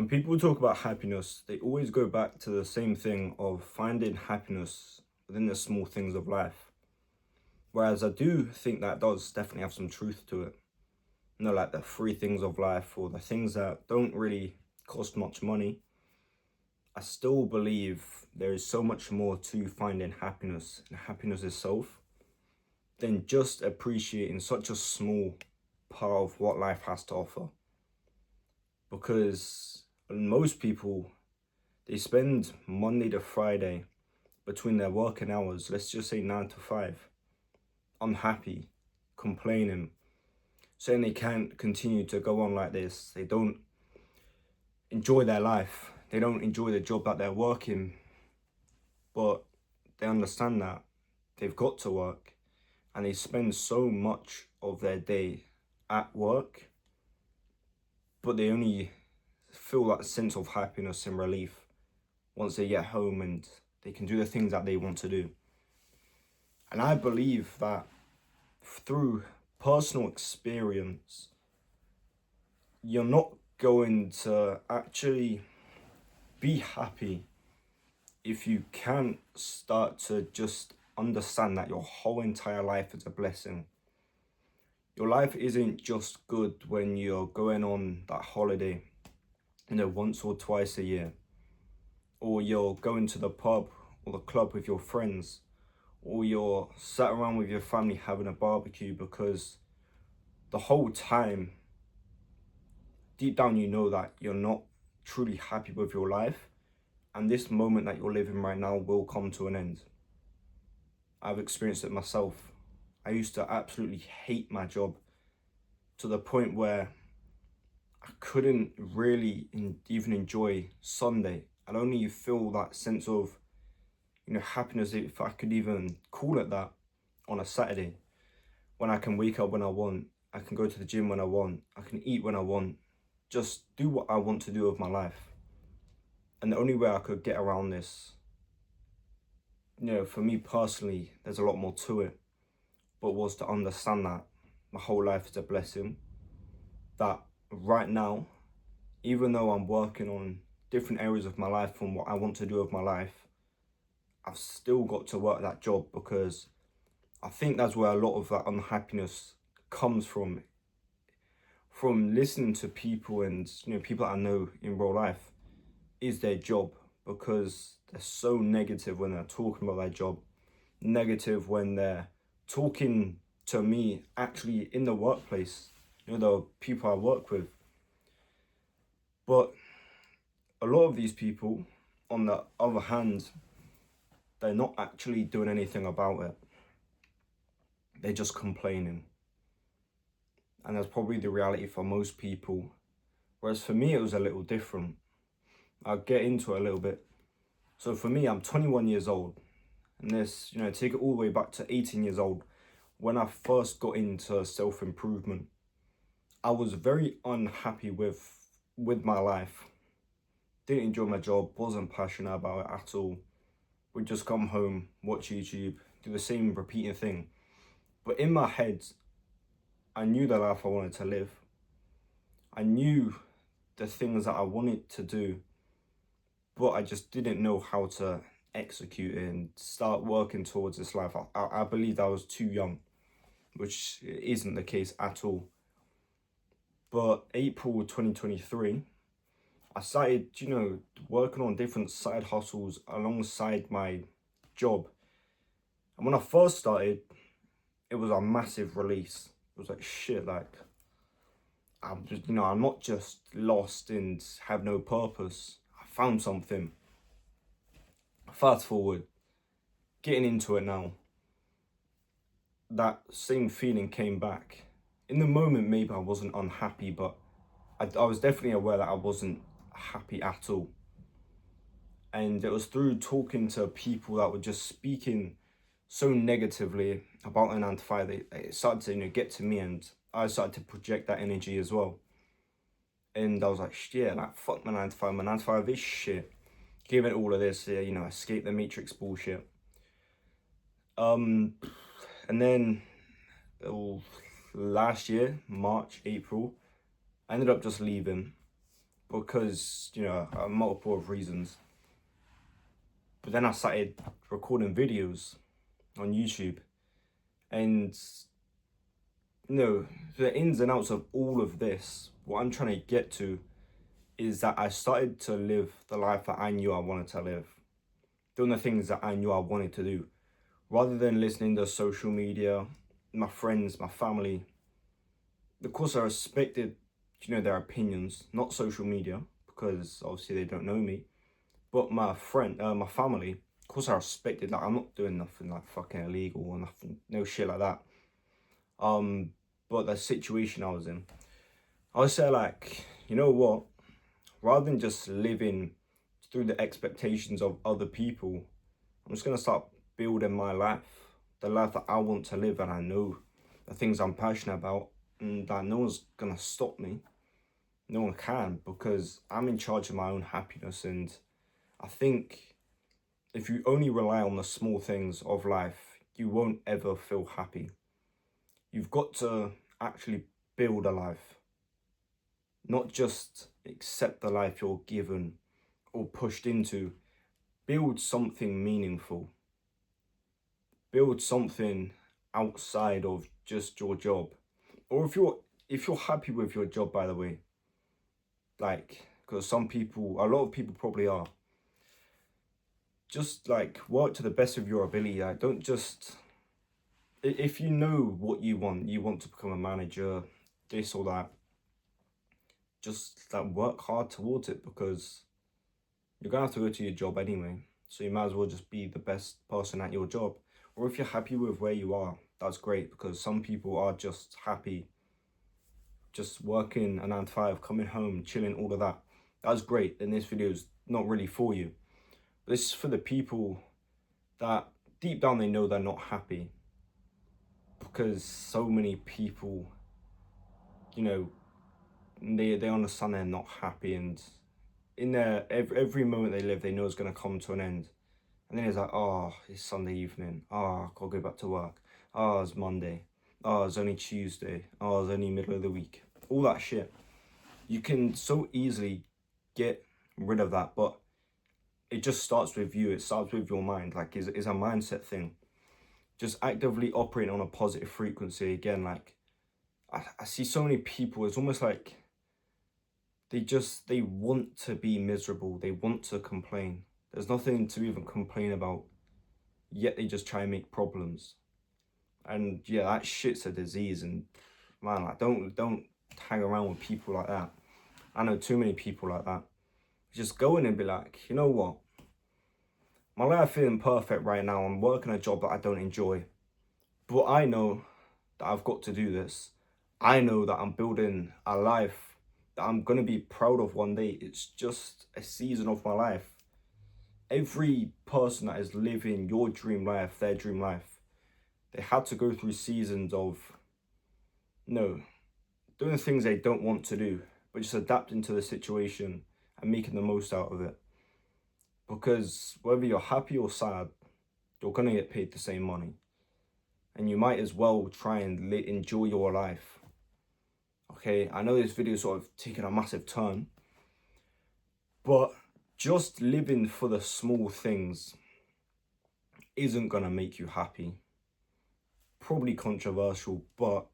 When people talk about happiness, they always go back to the same thing of finding happiness within the small things of life. Whereas I do think that does definitely have some truth to it. Like the free things of life or the things that don't really cost much money. I still believe there is so much more to finding happiness and happiness itself than just appreciating such a small part of what life has to offer. Because most people, they spend Monday to Friday between their working hours, let's just say 9 to 5, unhappy, complaining, saying they can't continue to go on like this. They don't enjoy their life. They don't enjoy the job that they're working, but they understand that they've got to work and they spend so much of their day at work, but they only feel that sense of happiness and relief once they get home and they can do the things that they want to do. And I believe that through personal experience, you're not going to actually be happy if you can't start to just understand that your whole entire life is a blessing. Your life isn't just good when you're going on that holiday, once or twice a year, or you're going to the pub or the club with your friends, or you're sat around with your family having a barbecue, because the whole time, deep down, you know that you're not truly happy with your life, and this moment that you're living right now will come to an end. I've experienced it myself. I used to absolutely hate my job to the point where I couldn't really even enjoy Sunday. I'd only feel that sense of, happiness, if I could even call it that, on a Saturday, when I can wake up when I want, I can go to the gym when I want, I can eat when I want, just do what I want to do with my life. And the only way I could get around this, for me personally, there's a lot more to it, but was to understand that my whole life is a blessing. That right now, even though I'm working on different areas of my life from what I want to do with my life, I've still got to work that job, because I think that's where a lot of that unhappiness comes from listening to people and people that I know in real life, is their job, because they're so negative when they're talking about their job, negative when they're talking to me actually in the workplace, the people I work with. But a lot of these people, on the other hand, they're not actually doing anything about it. They're just complaining. And that's probably the reality for most people. Whereas for me, it was a little different. I'll get into it a little bit. So for me, I'm 21 years old. And this, take it all the way back to 18 years old, when I first got into self-improvement. I was very unhappy with my life. Didn't enjoy my job, wasn't passionate about it at all. Would just come home, watch YouTube, do the same repeating thing. But in my head, I knew the life I wanted to live. I knew the things that I wanted to do, but I just didn't know how to execute it and start working towards this life. I believed I was too young, which isn't the case at all. But April 2023, I started, working on different side hustles alongside my job. And when I first started, it was a massive release. It was like, shit, like, I'm just, I'm not just lost and have no purpose. I found something. Fast forward, getting into it now, that same feeling came back. In the moment, maybe I wasn't unhappy, but I was definitely aware that I wasn't happy at all. And it was through talking to people that were just speaking so negatively about the 9 to 5, it started to get to me, and I started to project that energy as well. And I was like, yeah, like, fuck my 9 to 5, my 9 to 5 is shit. Give it all of this, escape the matrix bullshit. And then last year, March, April, I ended up just leaving, because, multiple of reasons. But then I started recording videos on YouTube, and the ins and outs of all of this, what I'm trying to get to is that I started to live the life that I knew I wanted to live, doing the things that I knew I wanted to do, rather than listening to social media, my friends, my family. Of course, I respected, their opinions, not social media, because obviously they don't know me. But my family, of course, I respected. Like, I'm not doing nothing like fucking illegal or nothing, no shit like that. But the situation I was in, I would say, like, you know what? Rather than just living through the expectations of other people, I'm just gonna start building my life, the life that I want to live, and I know the things I'm passionate about, and that no one's gonna stop me. No one can, because I'm in charge of my own happiness. And I think if you only rely on the small things of life, you won't ever feel happy. You've got to actually build a life, not just accept the life you're given or pushed into. Build something meaningful. Build something outside of just your job. Or if you're happy with your job, by the way, like, because a lot of people probably are, just like work to the best of your ability. Like, don't just, if you know what you want to become a manager, this or that, just like work hard towards it, because you're gonna have to go to your job anyway. So you might as well just be the best person at your job. Or if you're happy with where you are, that's great, because some people are just happy just working a 9 to 5, coming home, chilling, all of that. That's great. Then this video is not really for you. But this is for the people that deep down they know they're not happy, because so many people, they understand they're not happy, and in their every moment they live, they know it's gonna come to an end. And then it's like, oh, it's Sunday evening. Oh, I gotta go back to work. Oh, it's Monday. Oh, it's only Tuesday. Oh, it's only middle of the week. All that shit. You can so easily get rid of that, but it just starts with you. It starts with your mind. Like, it's a mindset thing. Just actively operating on a positive frequency. Again, like, I see so many people, it's almost like they want to be miserable. They want to complain. There's nothing to even complain about, yet they just try and make problems. And yeah, that shit's a disease. And man, like, don't hang around with people like that. I know too many people like that. Just go in and be like, you know what? My life isn't perfect right now. I'm working a job that I don't enjoy. But I know that I've got to do this. I know that I'm building a life that I'm going to be proud of one day. It's just a season of my life. Every person that is living your dream life, their dream life, they had to go through seasons of, doing things they don't want to do, but just adapting to the situation and making the most out of it. Because whether you're happy or sad, you're going to get paid the same money. And you might as well try and enjoy your life. Okay, I know this video is sort of taking a massive turn, but just living for the small things isn't gonna make you happy. Probably controversial, but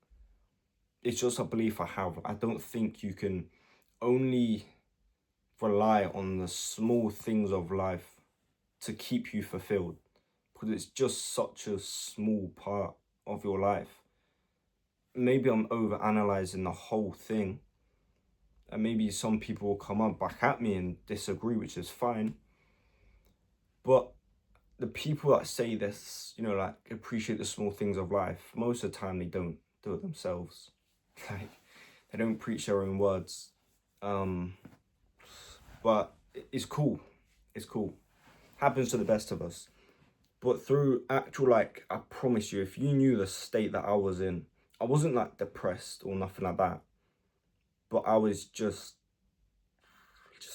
it's just a belief I have. I don't think you can only rely on the small things of life to keep you fulfilled, because it's just such a small part of your life. Maybe I'm over analyzing the whole thing, and maybe some people will come up back at me and disagree, which is fine. But the people that say this, like, appreciate the small things of life, most of the time they don't do it themselves. Like, they don't preach their own words. But it's cool. It's cool. Happens to the best of us. But through actual, like, I promise you, if you knew the state that I was in, I wasn't like depressed or nothing like that. But I was just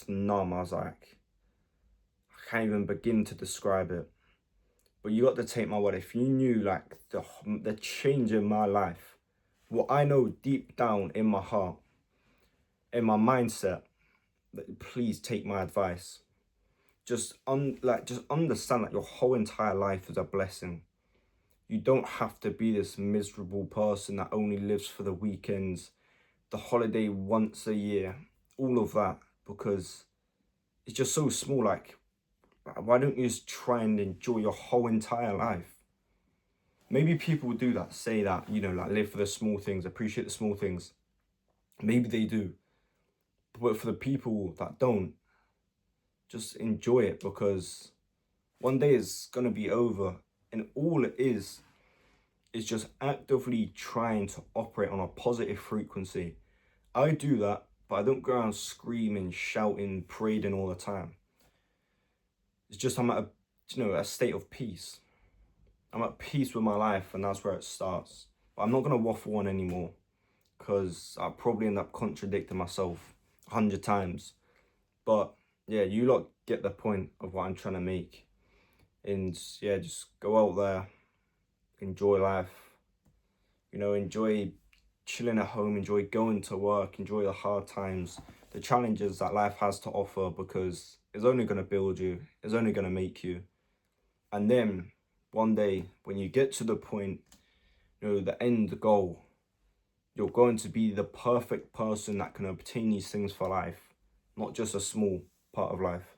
numb. I was like, I can't even begin to describe it. But you got to take my word. If you knew, like, the change in my life, what I know deep down in my heart, in my mindset, please take my advice. Just understand that your whole entire life is a blessing. You don't have to be this miserable person that only lives for the weekends, the holiday once a year, all of that, because it's just so small. Like, why don't you just try and enjoy your whole entire life? Maybe people do that, say that, like live for the small things, appreciate the small things. Maybe they do. But for the people that don't, just enjoy it, because one day it's going to be over. And all it is just actively trying to operate on a positive frequency. I do that, but I don't go around screaming, shouting, parading all the time. It's just I'm at a state of peace. I'm at peace with my life, and that's where it starts. But I'm not gonna waffle on anymore, because I'll probably end up contradicting myself 100 times. But yeah, you lot get the point of what I'm trying to make. And yeah, just go out there, enjoy life. Enjoy chilling at home, enjoy going to work, enjoy the hard times, the challenges that life has to offer, because it's only going to build you, it's only going to make you. And then one day, when you get to the point, the end goal, you're going to be the perfect person that can obtain these things for life, not just a small part of life.